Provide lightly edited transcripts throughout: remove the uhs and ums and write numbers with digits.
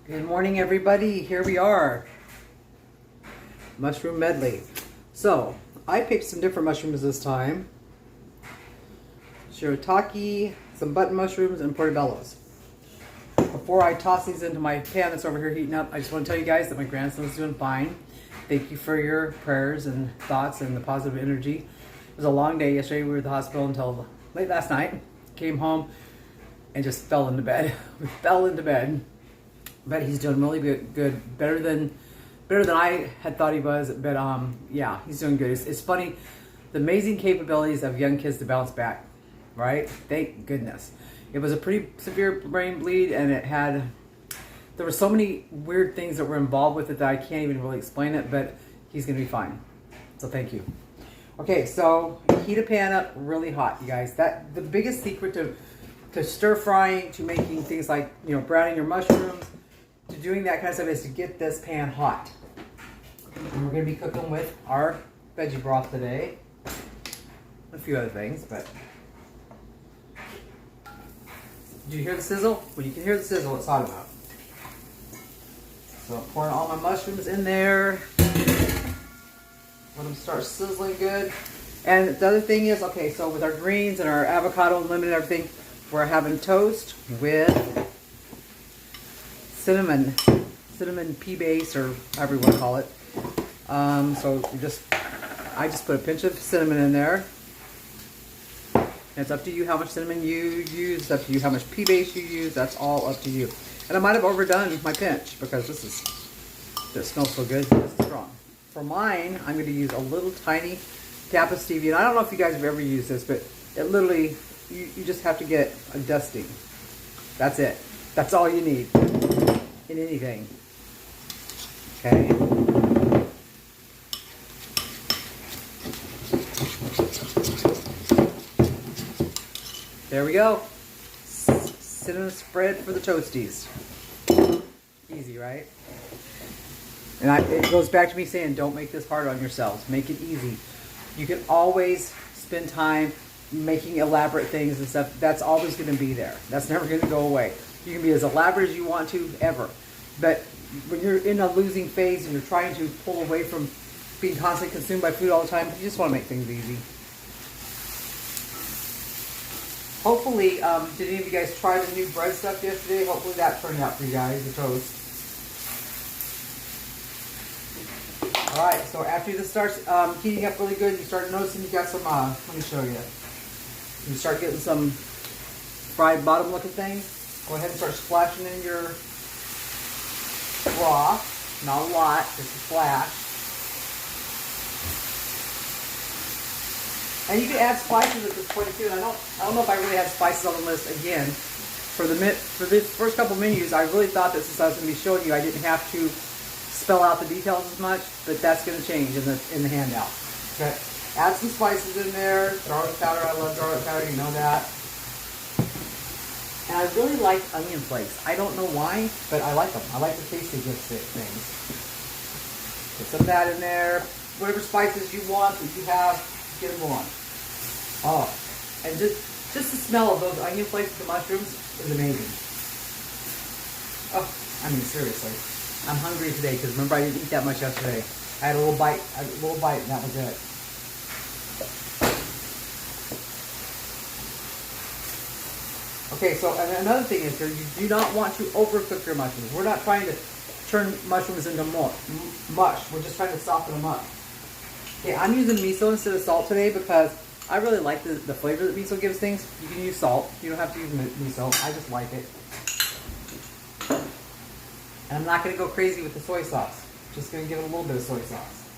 Good morning, everybody. Here we are. Mushroom medley. So, I picked some different mushrooms this time. Shirataki, some button mushrooms, and portobellos. Before I toss these into my pan that's over here heating up, I just want to tell you guys that my grandson's doing fine. Thank you for your prayers and thoughts and the positive energy. It was a long day yesterday. We were at the hospital until late last night. Came home and just fell into bed. We fell into bed. But he's doing really good. Better than I had thought he was. But yeah, he's doing good. It's funny, the amazing capabilities of young kids to bounce back, right? Thank goodness. It was a pretty severe brain bleed, and there were so many weird things that were involved with it that I can't even really explain it. But he's gonna be fine. So thank you. Okay, so heat a pan up really hot, you guys. The biggest secret to stir frying, to making things like, you know, browning your mushrooms, to doing that kind of stuff, is to get this pan hot. And we're going to be cooking with our veggie broth today. A few other things, but... Did you hear the sizzle? When you can hear the sizzle, it's hot enough. So I'm pouring all my mushrooms in there. Let them start sizzling good. And the other thing is, okay, so with our greens and our avocado and lemon and everything, we're having toast with cinnamon pea base, or however you want to call it. So I just put a pinch of cinnamon in there. And it's up to you how much cinnamon you use. It's up to you how much pea base you use. That's all up to you. And I might have overdone my pinch because this smells so good. This is strong. For mine, I'm going to use a little tiny tap of stevia. And I don't know if you guys have ever used this, but it literally, you just have to get a dusting. That's it. That's all you need in anything. Okay. There we go. Cinnamon spread for the toasties. Easy, right? And it goes back to me saying, don't make this hard on yourselves. Make it easy. You can always spend time making elaborate things and stuff. That's always going to be there. That's never going to go away. You can be as elaborate as you want to, ever. But when you're in a losing phase and you're trying to pull away from being constantly consumed by food all the time, you just want to make things easy. Hopefully, did any of you guys try the new bread stuff yesterday? Hopefully that turned out for you guys, the toast. Alright, so after this starts heating up really good, you start noticing you got some, let me show you. You start getting some fried bottom looking things. Go ahead and start splashing in your broth. Not a lot, just a splash. And you can add spices at this point too. And I don't know if I really had spices on the list again. For this first couple menus, I really thought that since I was going to be showing you, I didn't have to spell out the details as much, but that's going to change in the handout. Okay. Add some spices in there. Garlic powder, I love garlic powder, you know that. And I really like onion flakes. I don't know why, but I like them. I like the tasty good things. Put some of that in there. Whatever spices you want that you have, get them on. Oh, and just the smell of those onion flakes with the mushrooms is amazing. Oh, I mean seriously. I'm hungry today because remember I didn't eat that much yesterday. I had a little bite, and that was it. Okay, so and another thing is here, you do not want to overcook your mushrooms. We're not trying to turn mushrooms into mush. We're just trying to soften them up. Okay, I'm using miso instead of salt today because I really like the flavor that miso gives things. You can use salt. You don't have to use miso. I just like it. And I'm not going to go crazy with the soy sauce. Just going to give it a little bit of soy sauce.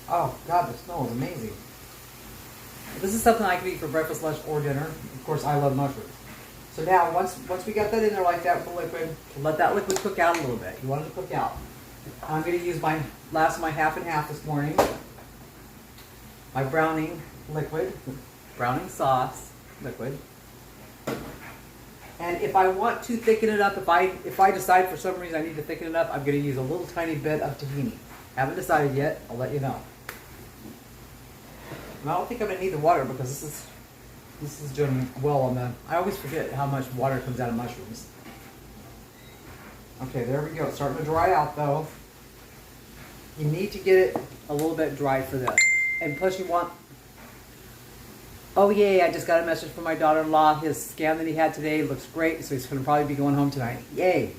Oh, God, the smell is amazing. This is something I can eat for breakfast, lunch, or dinner. Of course, I love mushrooms. So now, once we got that in there like that with the liquid, let that liquid cook out a little bit. You want it to cook out. I'm going to use my last of my half and half this morning. My browning liquid, browning sauce liquid. And if I want to thicken it up, if I decide for some reason I need to thicken it up, I'm going to use a little tiny bit of tahini. Haven't decided yet. I'll let you know. And I don't think I'm going to need the water because this This is doing well on the, I always forget how much water comes out of mushrooms. Okay, there we go. It's starting to dry out though. You need to get it a little bit dry for this. And plus you want, oh yay, I just got a message from my daughter-in-law. His scan that he had today looks great, so he's going to probably be going home tonight. Yay.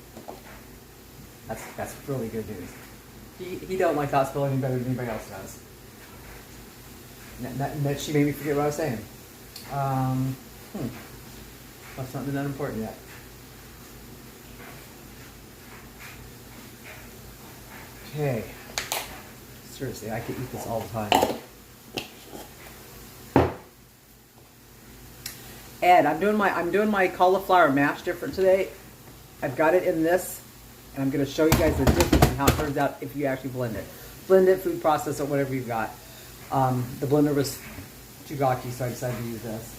That's really good news. He don't like the hospital any better than anybody else does. That she made me forget what I was saying. That's not been that important yet. Okay. Seriously, I could eat this all the time. And I'm doing my cauliflower mash different today. I've got it in this, and I'm going to show you guys the difference in how it turns out if you actually blend it. Blend it, food process it, whatever you've got. The blender was too gawky, so I decided to use this.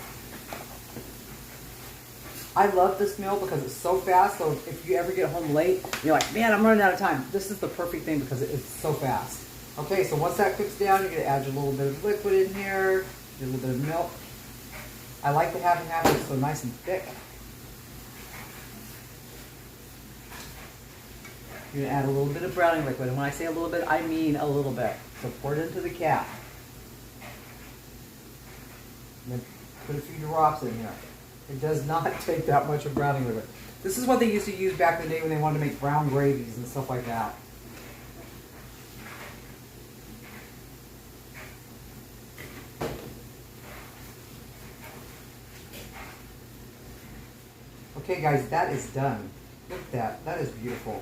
I love this meal because it's so fast, so if you ever get home late, you're like, man, I'm running out of time. This is the perfect thing because it's so fast. Okay, so once that cooks down, you're going to add your little bit of liquid in here, a little bit of milk. I like to have it happen so nice and thick. You're going to add a little bit of browning liquid, and when I say a little bit, I mean a little bit. So pour it into the cap. And then put a few drops in here. It does not take that much of browning liquid. This is what they used to use back in the day when they wanted to make brown gravies and stuff like that. Okay guys, that is done. Look at that. That is beautiful.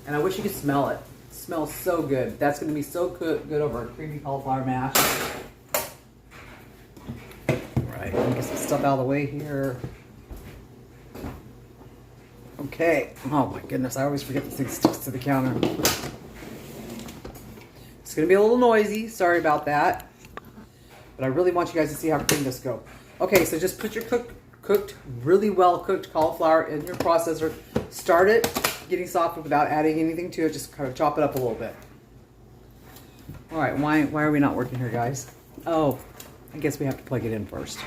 And I wish you could smell it. It smells so good. That's going to be so good over a creamy cauliflower mash. Right, let me get some stuff out of the way here. Okay. Oh my goodness, I always forget this thing sticks to the counter. It's going to be a little noisy. Sorry about that. But I really want you guys to see how clean this goes. Okay, so just put your really well cooked cauliflower in your processor. Start it getting soft without adding anything to it. Just kind of chop it up a little bit. All right, why are we not working here, guys? Oh, I guess we have to plug it in first.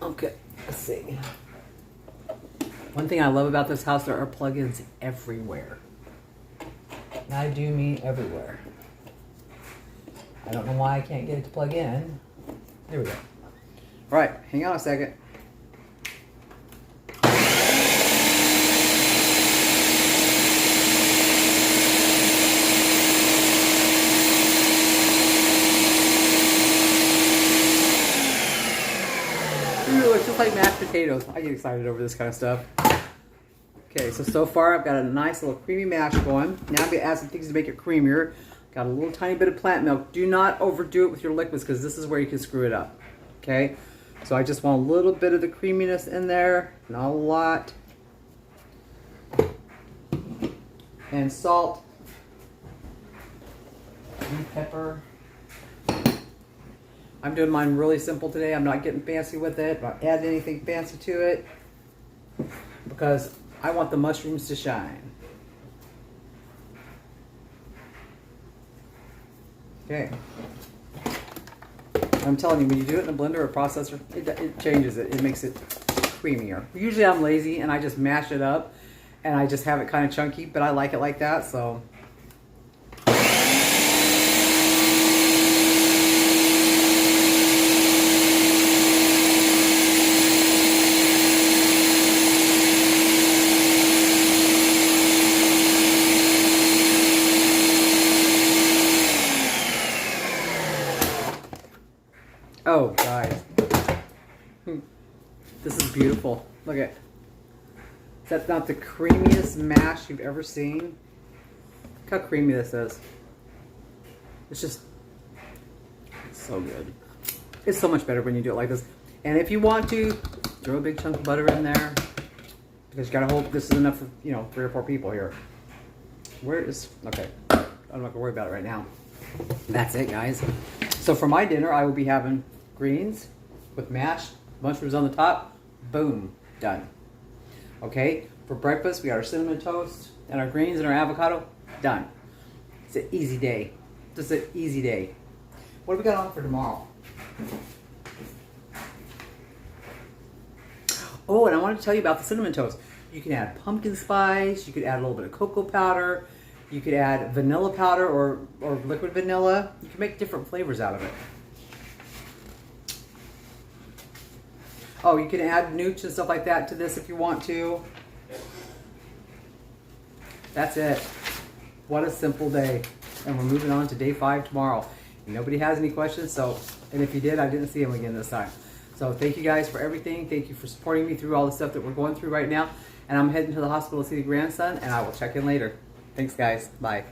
Okay, let's see. One thing I love about this house, there are plugins everywhere. And I do mean everywhere. I don't know why I can't get it to plug in. There we go. All right, hang on a second. Ooh, it's just like mashed potatoes. I get excited over this kind of stuff. Okay, so far I've got a nice little creamy mash going. Now I'm going to add some things to make it creamier. Got a little tiny bit of plant milk. Do not overdo it with your liquids because this is where you can screw it up. Okay, so I just want a little bit of the creaminess in there, not a lot. And salt, and pepper. I'm doing mine really simple today. I'm not getting fancy with it, not adding anything fancy to it because I want the mushrooms to shine. Okay. I'm telling you, when you do it in a blender or processor, it changes it. It makes it creamier. Usually I'm lazy and I just mash it up and I just have it kind of chunky, but I like it like that, so. Oh, guys. This is beautiful. Look at. That's not the creamiest mash you've ever seen. Look how creamy this is. It's just so good. It's so much better when you do it like this. And if you want to, throw a big chunk of butter in there. Because you gotta hope this is enough for, 3 or 4 people here. Where is, okay. I'm not gonna worry about it right now. That's it, guys. So for my dinner, I will be having greens with mashed mushrooms on the top. Boom, done. Okay, for breakfast, we got our cinnamon toast and our greens and our avocado. Done. It's an easy day. Just an easy day. What have we got on for tomorrow? Oh, and I wanted to tell you about the cinnamon toast. You can add pumpkin spice. You could add a little bit of cocoa powder. You could add vanilla powder or liquid vanilla. You can make different flavors out of it. Oh, you can add nooch and stuff like that to this if you want to. That's it. What a simple day. And we're moving on to day 5 tomorrow. Nobody has any questions, and if you did, I didn't see them again this time. So thank you guys for everything. Thank you for supporting me through all the stuff that we're going through right now. And I'm heading to the hospital to see the grandson, and I will check in later. Thanks, guys. Bye.